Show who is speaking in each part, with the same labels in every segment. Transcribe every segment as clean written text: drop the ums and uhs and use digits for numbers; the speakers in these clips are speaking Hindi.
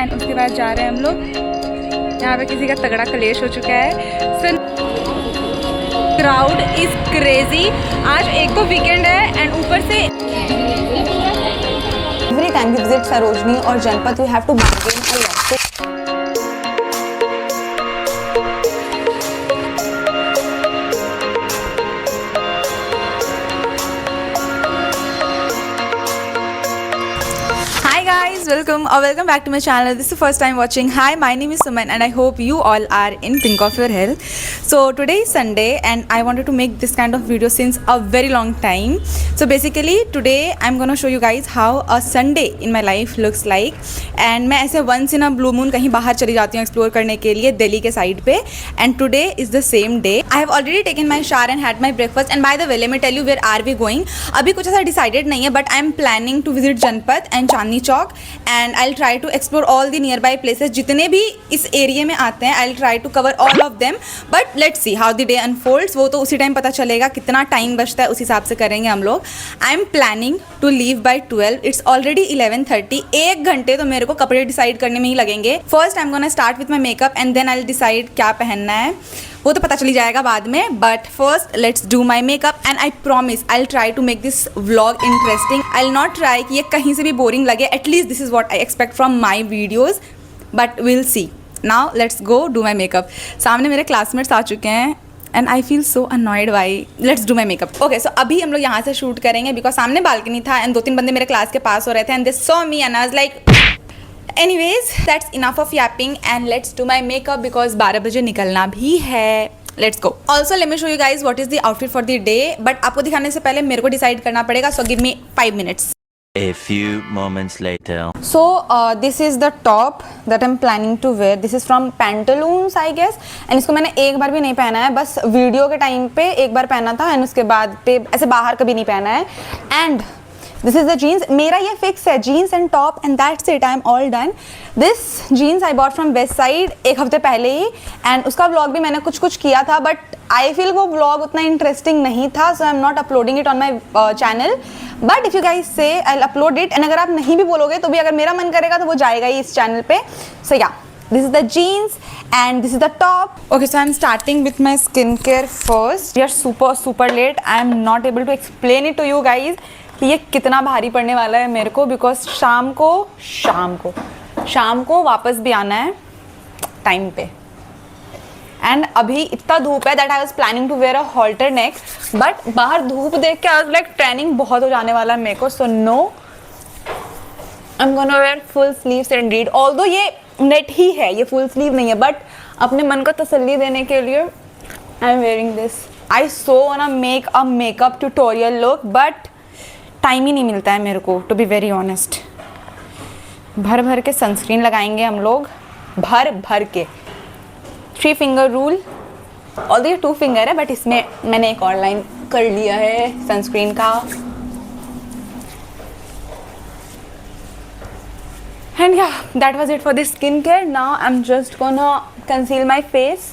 Speaker 1: एंड उसके बाद जा रहे हैं हम लोग। यहाँ पे किसी का तगड़ा कलेश हो चुका है। सो क्राउड इज क्रेजी। आज एक तो वीकेंड है एंड ऊपर से
Speaker 2: Every time we visit Sarojini or Janpat, we have to bargain a lot.
Speaker 1: welcome back to my channel. This is the first time watching. Hi, my name is Suman and I hope you all are in pink of your health. So today is Sunday and I wanted to make this kind of video since a very long time. So basically today I'm gonna show you guys how a Sunday in my life looks like. And मैं ऐसे once in a blue moon कहीं बाहर चली जाती हूँ एक्सप्लोर करने के लिए दिल्ली के साइड पे. And today is the same day. I have already taken my shower and had my breakfast. And by the way, let me tell you where are we going. अभी कुछ ऐसा decided नहीं है, but I am planning to visit Janpat and Chandni Chowk. And I'll try to explore all the nearby places. जितने भी इस एरिया में आते हैं I'll try to cover all of them. But let's see how the day unfolds. वो तो उसी टाइम पता चलेगा, कितना टाइम बचता है उस हिसाब से करेंगे हम लोग. I'm planning to leave by 12. It's already 11:30. 1 घंटे तो मेरे को कपड़े डिसाइड करने में ही लगेंगे. First I'm gonna start with my makeup and then I'll decide क्या पहनना है. वो तो पता चली जाएगा बाद में. But first let's do my makeup and I promise I'll try to make this vlog interesting. I'll not try कि ये कहीं से भी boring लगे. At least this is what I expect from my videos. But we'll see. Now let's go do my makeup. सामने मेरे classmates आ चुके हैं. And I feel so annoyed why. Let's do my makeup. Okay, so अभी हम लोग यहाँ से शूट करेंगे because सामने बालकनी था and 2-3 बंदे मेरे क्लास के पास हो रहे थे and they saw me and I was like, anyways, that's enough of yapping and let's do my makeup because 12 बजे निकलना भी है. Let's go. Also, let me show you guys what is the outfit for the day. But आपको दिखाने से पहले मेरे को decide करना पड़ेगा. So give me 5 minutes.
Speaker 3: A few moments later.
Speaker 2: So this is the top that I'm planning to wear. This is from Pantaloons, I guess. And इसको मैंने एक बार भी नहीं पहना है, बस वीडियो के टाइम पे एक बार पहना था and उसके बाद पे ऐसे बाहर कभी नहीं पहना है. And this is the jeans. मेरा ये फिक्स है jeans and top and that's it. I'm all done. This jeans I bought from West Side एक हफ्ते पहले ही and उसका vlog भी मैंने कुछ किया था but I feel वो vlog उतना interesting नहीं था so I'm not uploading it on my channel. But if you guys say I'll upload it and अगर आप नहीं भी बोलोगे तो भी अगर मेरा मन करेगा तो वो जाएगा ही इस चैनल पे. So yeah, this is the jeans and this is the top. Okay, so I'm starting with my skincare first. We are super late. I am not able to explain it to you guys कि ये कितना भारी पड़ने वाला है मेरे को बिकॉज शाम को वापस भी आना है टाइम पे. एंड अभी इतना धूप है that I was planning to wear a halter neck but बाहर धूप देख के आई वाज लाइक ट्रेनिंग बहुत हो जाने वाला है मेरे को. So no, I am gonna wear full sleeves indeed. Although ये नेट ही है, ये फुल स्लीव नहीं है बट अपने मन को तसल्ली देने के लिए I am wearing this. I so wanna make a makeup tutorial look but time ही नहीं मिलता है मेरे को टू बी वेरी ऑनेस्ट. भर के सनस्क्रीन लगाएंगे हम लोग, भर के. 3 फिंगर रूल. ऑल्दो ये 2 फिंगर है बट इसमें मैंने एक और लाइन कर लिया है सनस्क्रीन का. And yeah, that was it for this skincare. Now I'm just gonna conceal my face,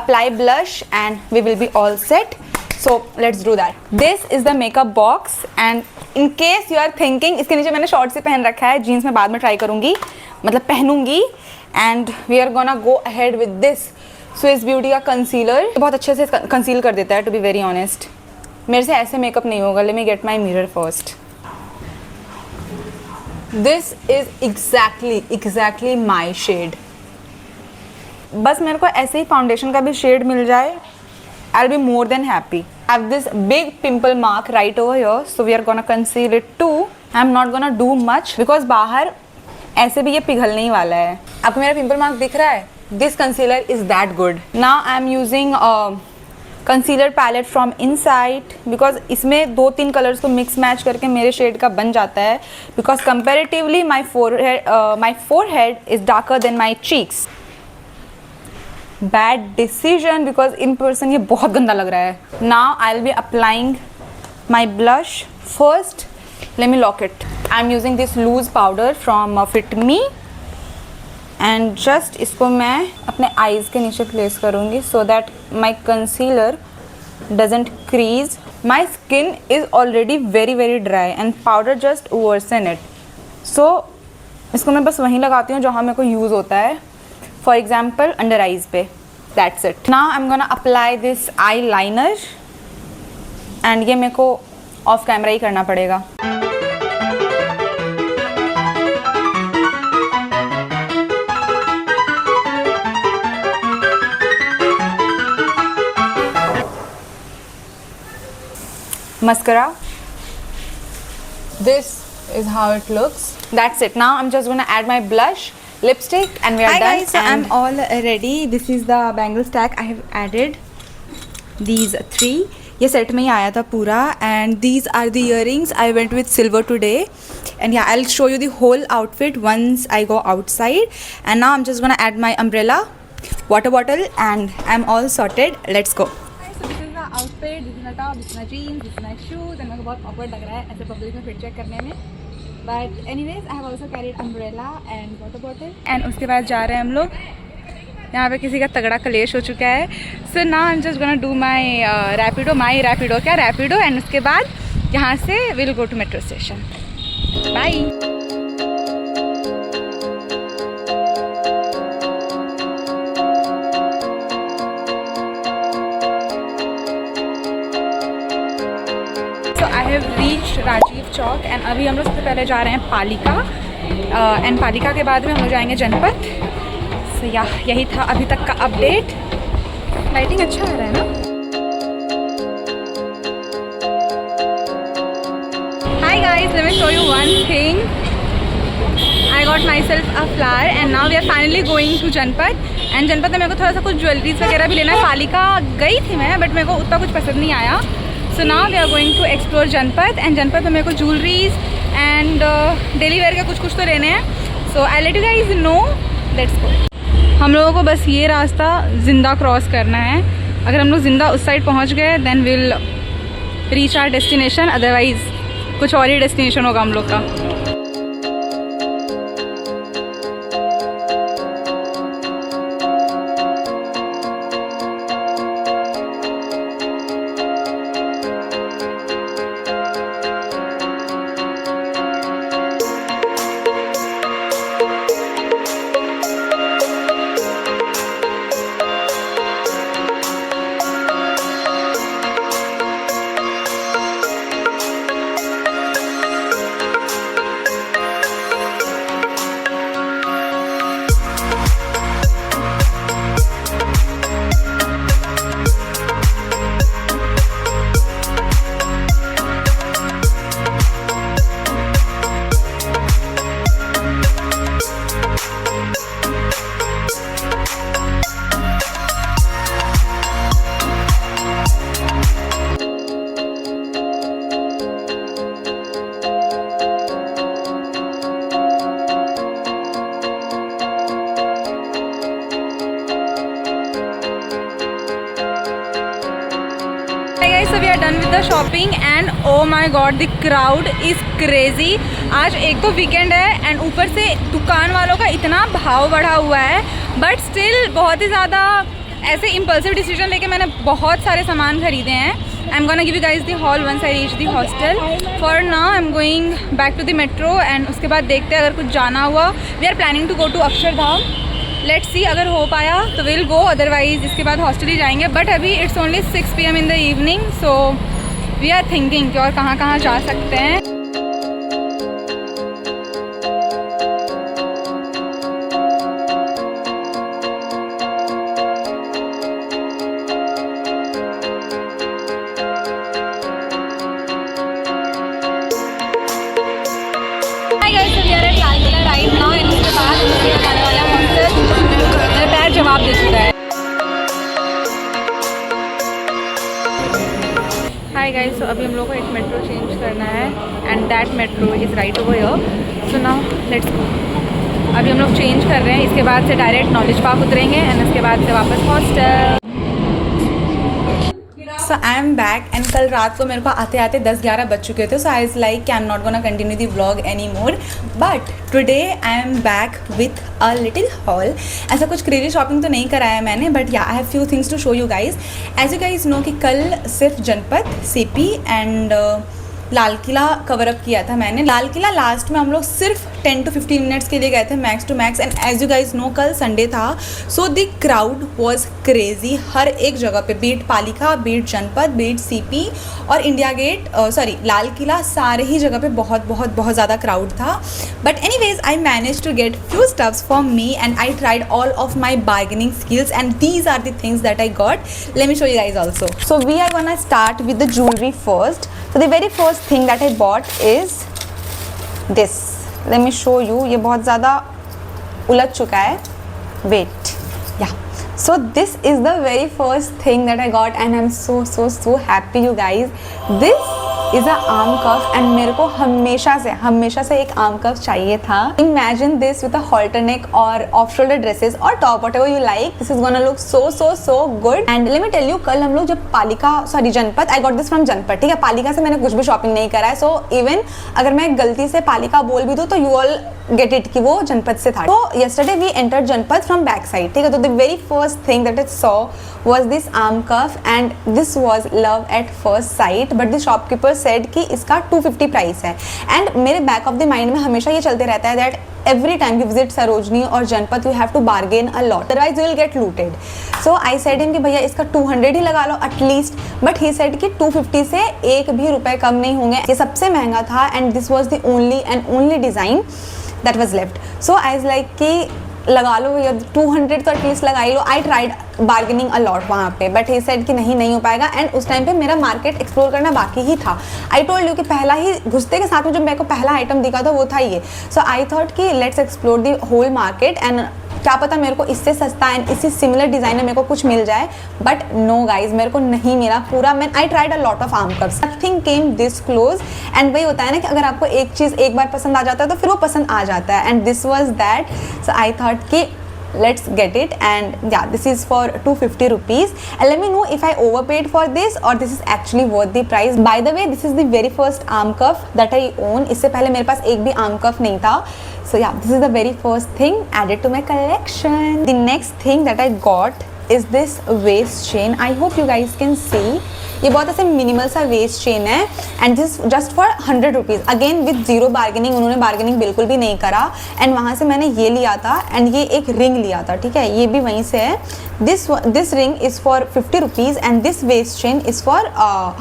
Speaker 2: apply blush and we will be all set. So let's do that. This is the makeup box and in case you are thinking, इसके नीचे मैंने शॉर्ट्स ही पहन रखा है, जीन्स में बाद में ट्राई करूँगी, मतलब पहनूंगी. And we are gonna go ahead with this Swiss Beauty का कंसीलर. बहुत अच्छे से कंसील कर देता है to be very honest. मेरे से ऐसे मेकअप नहीं होगा. Let me get my mirror first. This is exactly my shade. बस मेरे को ऐसे ही फाउंडेशन का भी शेड मिल जाए I'll be more than happy. I have this big pimple mark right over here, so we are gonna conceal it too. I'm not gonna do much because बाहर ऐसे भी ये पिघलने ही वाला है. आपको मेरा पिंपल मार्क दिख रहा है? This concealer is that good. Now I'm using a concealer palette from Insight because इसमें 2-3 कलर्स को मिक्स मैच करके मेरे शेड का बन जाता है. Because comparatively my forehead is darker than my cheeks. Bad decision because in person ये बहुत गंदा लग रहा है. Now I'll be applying my blush. First, let me lock it. I'm using this loose powder from Fit Me and just इसको मैं अपने eyes के नीचे place करूँगी so that my concealer doesn't crease. My skin is already very dry and powder just worsen it. So इसको मैं बस वहीं लगाती हूँ जहाँ मेरे को यूज़ होता है, फॉर एग्जाम्पल अंडर आइज पे। That's it. Now I am gonna apply this eye liner and ये मेरे को ऑफ कैमरा ही करना पड़ेगा। Mascara. This is how it looks. That's it. Now I'm just gonna add my blush, lipstick, and we are
Speaker 1: Hi
Speaker 2: done.
Speaker 1: guys, so I'm all ready. This is the bangle stack. I have added these 3. ये सेट में ही आया था पूरा, and these are the earrings. I went with silver today, and yeah, I'll show you the whole outfit once I go outside. And now I'm just gonna add my umbrella, water bottle, and I'm all sorted. Let's go. Outfit, this is my top, this is my jeans, this is my shoes, and मेरे को बहुत ऑकवर्ड लग रहा है ऐसे पब्लिक में फिट चेक करने में, but anyways I have also carried umbrella and water bottle. And उसके बाद जा रहे हैं हम लोग, यहाँ पे किसी का तगड़ा कलेश हो चुका है। So now I am just gonna do my Rapido and उसके बाद यहाँ से will go to metro station. Bye. I have reach Rajiv Chowk and अभी हम लोग सबसे पहले जा रहे हैं पालिका, एंड पालिका के बाद में हम लोग जाएंगे जनपथ। सो या यही था अभी तक का अपडेट। लाइटिंग अच्छा आ रहा है ना। Hi guys, let me show you one thing. I got my self a flower and now we are finally going to Janpath. And Janpath में मेरे को थोड़ा सा कुछ ज्वेलरीज वगैरह भी लेना है। पालिका गई थी मैं, बट मेरे को उतना कुछ पसंद नहीं आया। So now we are going to explore Janpath, and Janpath में मेरे को ज्वेलरीज एंड डेली वेयर के कुछ तो लेने हैं। So I let you guys know, let's go. हम लोगों को बस ये रास्ता जिंदा क्रॉस करना है। अगर हम लोग जिंदा उस साइड पहुंच गए then will reach our destination, otherwise कुछ और ही डेस्टिनेशन होगा हम लोग का। So we are done with the shopping and oh my god the crowd is crazy। आज एक तो वीकेंड है एंड ऊपर से दुकान वालों का इतना भाव बढ़ा हुआ है, बट स्टिल बहुत ही ज़्यादा ऐसे इम्पल्सिव डिसीजन लेके मैंने बहुत सारे सामान खरीदे हैं। I am gonna give you guys the haul once I reach the hostel. For now I am going back to the metro and उसके बाद देखते हैं अगर कुछ जाना हुआ। We are planning to go to Akshardham. Let's see, अगर हो पाया तो विल गो, अदरवाइज इसके बाद हॉस्टल ही जाएंगे। बट अभी it's only 6 PM in the evening, so we are thinking कि और कहाँ कहाँ जा सकते हैं। जवाब दे चुका है। हाय गाइस, सो अभी हम लोग को एक मेट्रो चेंज करना है and that metro is right over here. So now let's go. अभी हम लोग चेंज कर रहे हैं, इसके बाद से डायरेक्ट नॉलेज पार्क उतरेंगे एंड उसके बाद से वापस hostel. So I am back and कल रात को मेरे को आते आते 10-11 बज चुके थे। So I is like I am not gonna continue the vlog any more, but today I am back with a little haul. ऐसा कुछ क्रेजी शॉपिंग तो नहीं कराया मैंने, but yeah I have few things to show you guys. As you guys know कि कल सिर्फ Janpath, CP and Lal Qila cover up किया था मैंने। लाल किला लास्ट में हम लोग सिर्फ 10 to 15 मिनट्स के लिए गए थे max to max, and as you guys know कल संडे था, so the crowd was crazy हर एक जगह पे, be it Palika, be it Janpath, be it CP और India gate, sorry Lal Qila, सारे ही जगह पे बहुत बहुत बहुत ज़्यादा क्राउड था। But anyways I manage to get few stuffs for me and I tried all of my bargaining skills and these are the things that I got. Let me show you guys also.
Speaker 2: So we are gonna start with the jewelry first. So the very first thing that I bought is this. Let me show you. ये बहुत ज़्यादा उलझ चुका है. Wait. Yeah. So this is the very first thing that I got and I'm so happy you guys. This is a arm cuff and मेरे को हमेशा से एक arm cuff चाहिए था. Imagine this with a halter neck और off shoulder dresses और top, whatever you like. This is gonna look so good. And let me tell you, कल हम लोग जब जनपद, I got this from जनपद, ठीक है. पालिका से मैंने कुछ भी शॉपिंग नहीं करा है, so even अगर मैं गलती से पालिका बोल भी दूँ तो you all get it कि वो जनपद से था. So yesterday we entered जनपद from back side, ठीक है. तो the very first thing that I saw was this arm cuff and this was love at first sight, but the shopkeeper said कि इसका 250 प्राइस है. एंड मेरे बैक ऑफ द माइंड में हमेशा ये चलते रहता है that every time you visit Sarojini और जनपद you have to bargain a lot, otherwise you will get looted. So I said him कि भैया इसका 200 ही लगा लो at least, but he said कि 250 से एक भी रुपए कम नहीं होंगे. ये सबसे महंगा था and this was the only design that was left. So I was like कि लगा लो भैया 200 तो एटलीस्ट लगा ही लो. I tried bargaining a lot वहाँ पे, बट ही सेड कि नहीं हो पाएगा. एंड उस टाइम पे मेरा मार्केट एक्सप्लोर करना बाकी ही था. आई टोल्ड यू कि पहला ही घुसते के साथ में जो मेरे को पहला आइटम दिखा था वो था ये. सो आई थॉट कि let's explore the whole market and क्या पता मेरे को इससे सस्ता एंड इसी सिमिलर डिज़ाइन में मेरे को कुछ मिल जाए. बट नो गाइज, मेरे को नहीं मिला पूरा. मैं आई tried a lot of arm cups, nothing came this close. And वही होता है ना कि अगर आपको एक चीज़ एक बार पसंद आ जाता है तो फिर वो पसंद आ जाता है. And this was that. So I thought कि let's get it, and yeah, this is for 250 rupees. And let me know if I overpaid for this or this is actually worth the price. By the way, this is the very first arm cuff that I own. इससे पहले मेरे पास एक भी arm cuff नहीं था. So yeah, this is the very first thing added to my collection. The next thing that I got is this waist chain. I hope you guys can see. ये बहुत ऐसे मिनिमल सा वेस्ट चेन है and this just for 100 rupees. Again with zero bargaining, उन्होंने बार्गेनिंग बिल्कुल भी नहीं करा. एंड वहाँ से मैंने ये लिया था एंड ये एक रिंग लिया था, ठीक है. ये भी वहीं से है. This ring is for 50 rupees and this waist chain is for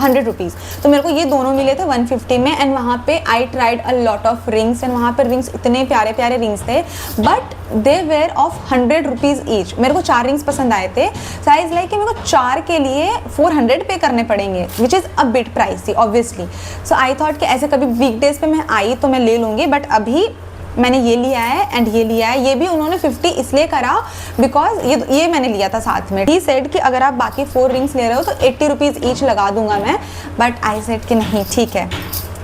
Speaker 2: 100 rupees. तो मेरे को ये दोनों मिले थे 150 में. एंड वहाँ पे I tried a lot of rings and वहाँ पर रिंग्स इतने प्यारे प्यारे रिंग्स थे, but they were of 100 rupees each. मेरे को 4 रिंग्स पसंद आए थे. साइज लाइक कि मेरे को 4 के लिए 400 पे करने पड़ेंगे, which is a bit pricey obviously. So I thought कि ऐसे कभी वीकडेज पे मैं आई तो मैं ले लूँगी, बट अभी मैंने ये लिया है एंड ये लिया है. ये भी उन्होंने 50 इसलिए करा बिकॉज ये मैंने लिया था साथ में. ही सेड कि अगर आप बाकी 4 रिंग्स ले रहे हो तो 80 रुपीज़ ईच लगा दूंगा मैं, बट आई सेड कि नहीं ठीक है,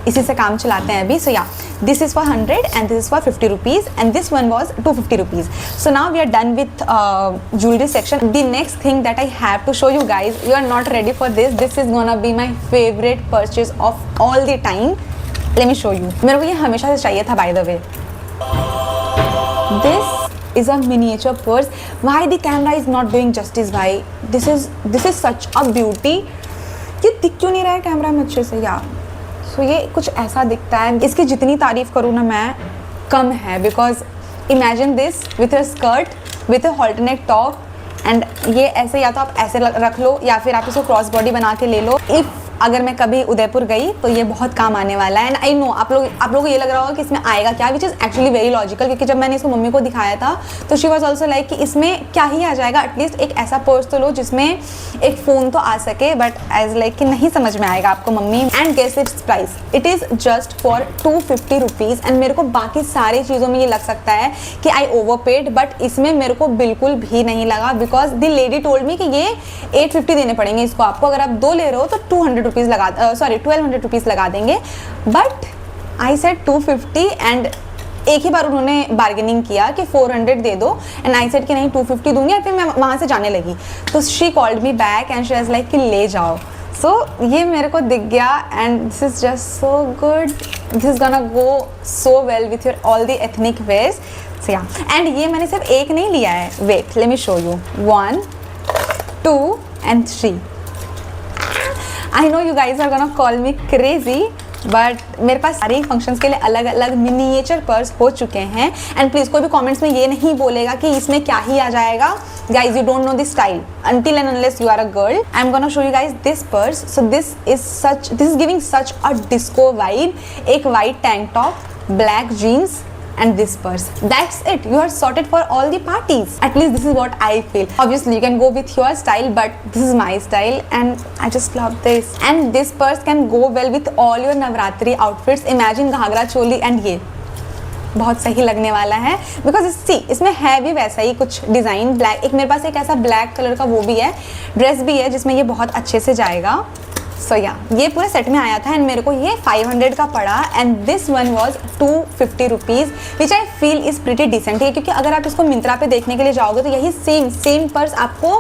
Speaker 2: इसी से काम चलाते हैं अभी. सो या this is for 100 and this is for 50 rupees and this one was 250 rupees. So now we are done with jewelry section. The next thing that I have to show you guys, you are not ready for this. This is gonna be my favorite purchase of all the time. Let me show you. मेरे को ये हमेशा से चाहिए था by the way. This is a miniature purse. Why the camera is not doing justice? Why? This is such a beauty. ये दिख क्यों नहीं रहा है कैमरा में अच्छे से यार. तो ये कुछ ऐसा दिखता है. इसकी जितनी तारीफ़ करूँ ना मैं कम है, because imagine this with a skirt with a halterneck top and ये ऐसे या तो आप ऐसे रख लो या फिर आप इसको क्रॉस बॉडी बना के ले लो. इफ़ अगर मैं कभी उदयपुर गई तो ये बहुत काम आने वाला है. एंड आई नो आप लोगों को ये लग रहा होगा कि इसमें आएगा क्या, which is actually very logical, क्योंकि जब मैंने इसको मम्मी को दिखाया था तो शी वॉज ऑल्सो लाइक कि इसमें क्या ही आ जाएगा, एटलीस्ट एक ऐसा पर्स तो लो जिसमें एक फ़ोन तो आ सके. बट एज लाइक कि नहीं समझ में आएगा आपको मम्मी. And guess it's price, it is just for 250 rupees. And मेरे को बाकी सारी चीज़ों में ये लग सकता है कि आई ओवरपेड, बट इसमें मेरे को बिल्कुल भी नहीं लगा, because the lady told me कि ये 850 देने पड़ेंगे इसको आपको. अगर आप 2 ले रहे हो तो 200 रुपीज़ लगा 1200 रुपीज़ लगा देंगे. बट आई सेड 250 एंड एक ही बार उन्होंने बार्गेनिंग किया कि 400 दे दो एंड आई सेड कि नहीं 250 दूंगी. और फिर मैं वहाँ से जाने लगी तो she called me back and she was like कि ले जाओ. सो ये मेरे को दिख गया and this is just so good. This is gonna go so well with your all the ethnic wears. So yeah and ये मैंने सिर्फ एक नहीं लिया है. Wait let me show you. 1 2 and 3. I know you guys are gonna call me crazy, but मेरे पास सारे फंक्शंस के लिए अलग अलग मिनिएचर पर्स हो चुके हैं. एंड प्लीज कोई भी कमेंट्स में ये नहीं बोलेगा कि इसमें क्या ही आ जाएगा. Guys, you don't know the style until and unless you are a girl. I'm gonna show you guys this purse. So this is giving such a disco vibe. एक white tank top, black jeans and this purse. That's it. You are sorted for all the parties. At least this is what I feel. Obviously you can go with your style, but this is my style and I just love this. And this purse can go well with all your Navratri outfits. Imagine ghagra choli and ये बहुत सही लगने वाला है. बिकॉज इसमें है भी वैसा ही कुछ डिज़ाइन. ब्लैक एक मेरे पास एक ऐसा ब्लैक कलर का वो भी है, ड्रेस भी है जिसमें ये बहुत अच्छे से जाएगा. सो या ये पूरे सेट में आया था एंड मेरे को ये 500 का पड़ा. And this one was 250 rupees which I feel is pretty decent. क्योंकि अगर आप इसको मिंत्रा पे देखने के लिए जाओगे तो यही सेम पर्स आपको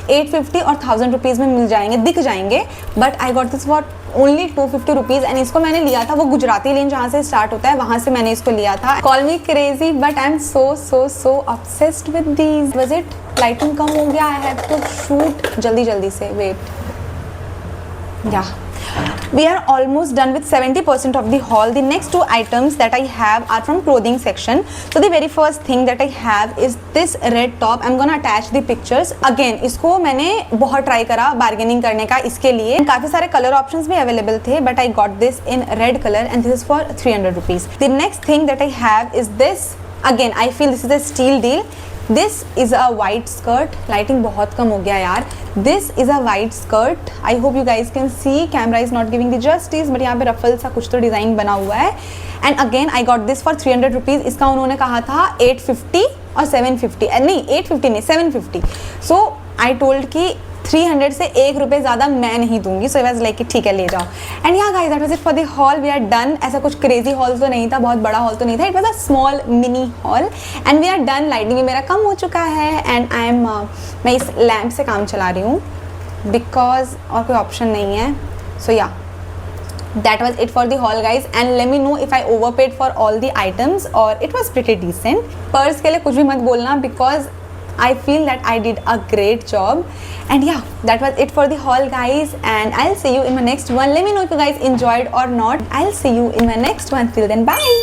Speaker 2: 850 और 1000 रुपीज़ में मिल जाएंगे, दिख जाएंगे. But I got this for only 250 rupees. And इसको मैंने लिया था वो गुजराती लेन जहाँ से स्टार्ट होता है, वहाँ से मैंने इसको लिया था. Call me crazy but I am so obsessed with these. Was it lighting कम हो गया. आई हैव टू शूट जल्दी से. Wait, yeah, we are almost done with 70% of the haul. The next two items that I have are from clothing section. So the very first thing that I have is this red top. I'm gonna attach the pictures. Again इसको मैंने बहुत ट्राई करा बार्गेनिंग करने का इसके लिए. काफ़ी सारे कलर ऑप्शंस भी अवेलेबल थे but I got this in red color and this is for 300 rupees. The next thing that I have is this. Again I feel this is a steal deal. This is a white skirt. Lighting बहुत कम हो गया यार. This is a white skirt. I hope you guys can see. Camera is not giving the justice, but यहाँ पे रफल सा कुछ तो डिज़ाइन बना हुआ है. And again I got this for 300 rupees. इसका उन्होंने कहा था 850 और 750. नहीं 850 नहीं 750. So I told कि 300 से 1 रुपये ज़्यादा मैं नहीं दूंगी. सो वाज लाइक कि ठीक है ले जाओ. And ya guys that was it for the hall. We are done. ऐसा कुछ क्रेजी हॉल तो नहीं था, बहुत बड़ा हॉल तो नहीं था. It was a small mini hall and we are done. Lighting भी मेरा कम हो चुका है एंड आई एम मैं इस लैम्प से काम चला रही हूँ बिकॉज और कोई ऑप्शन नहीं है. सो या that was it for the haul guys and let me know if I overpaid for all the items or it was pretty decent. Purse के लिए कुछ भी मत बोलना because I feel that I did a great job. And yeah, that was it for the haul guys and I'll see you in my next one. Let me know if you guys enjoyed or not. I'll see you in my next one. Till then, bye.